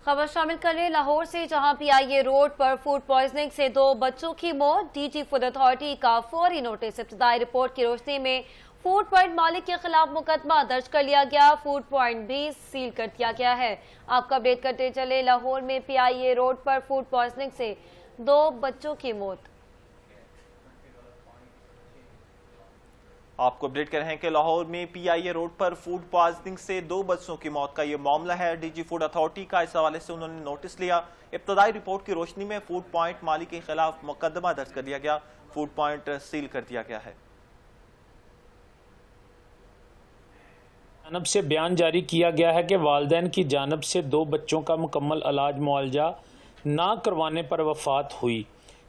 खबर शामिल कर रहे लाहौर से, जहां PIA रोड पर फूड पॉइजनिंग से 2 बच्चों की मौत। DG फूड अथॉरिटी का फौरी नोटिस। इब्तदाई रिपोर्ट की रोशनी में फूड पॉइंट मालिक के खिलाफ मुकदमा दर्ज कर लिया गया। फूड पॉइंट भी सील कर दिया गया है। आपको अपडेट करते चले, लाहौर में PIA रोड पर फूड पॉइजनिंग से 2 बच्चों की मौत। आपको अपडेट कर रहे हैं कि लाहौर में PIA रोड पर फूड पॉइजनिंग से 2 बच्चों की मौत का ये मामला है। DG फूड अथॉरिटी का इस हवाले से उन्होंने नोटिस लिया। इब्तदाई रिपोर्ट की रोशनी में फूड पॉइंट मालिक के खिलाफ मुकदमा दर्ज कर लिया गया। फूड पॉइंट सील कर दिया गया है। जानब से बयान जारी किया गया है कि वालिदैन की जानब से 2 बच्चों का मुकम्मल इलाज मुआवजा ना करवाने पर वफात हुई।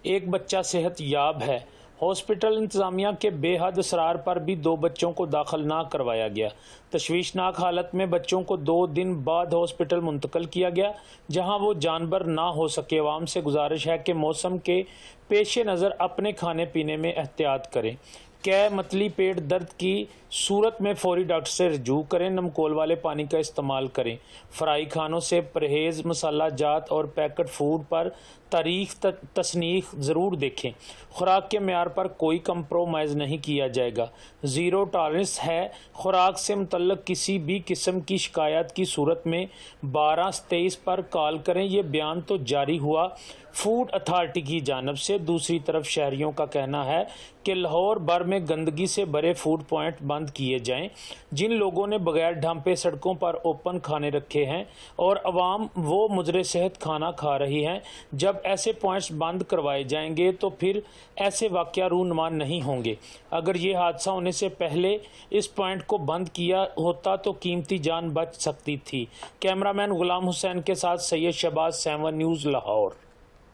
एक बच्चा सेहत याब है। हॉस्पिटल इंतजामिया के बेहद असरार पर भी 2 बच्चों को दाखिल ना करवाया गया। तशवीशनाक हालत में बच्चों को 2 दिन बाद हॉस्पिटल मुंतकिल किया गया, जहां वो जानबर ना हो सके। अवाम से गुजारिश है कि मौसम के पेश नज़र अपने खाने पीने में एहतियात करें। कै मतली पेट दर्द की सूरत में फौरी डॉक्टर से रजू करें। नमकोल वाले पानी का इस्तेमाल करें। फ्राई खानों से परहेज़। मसाला जात और पैकेट फूड पर तारीख तसनीख ज़रूर देखें। खुराक के म्यार पर कोई कंप्रोमाइज़ नहीं किया जाएगा। ज़ीरो टॉलरेंस है। खुराक से मुतल्लक किसी भी किस्म की शिकायत की सूरत में 1223 पर कॉल करें। ये बयान तो जारी हुआ फूड अथॉरिटी की जानब से। दूसरी तरफ शहरियों का कहना है कि लाहौर भर में गंदगी से भरे फूड पॉइंट बंद किए जाएं। जिन लोगों ने बगैर ढांपे सड़कों पर ओपन खाने रखे हैं और अवाम वो मुजरे सेहत खाना खा रही हैं, जब ऐसे पॉइंट्स बंद करवाए जाएंगे तो फिर ऐसे वाक़या रूनुमा नहीं होंगे। अगर ये हादसा होने से पहले इस पॉइंट को बंद किया होता तो कीमती जान बच सकती थी। कैमरामैन गुलाम हुसैन के साथ सैयद शहबाज, 7 न्यूज़, लाहौर।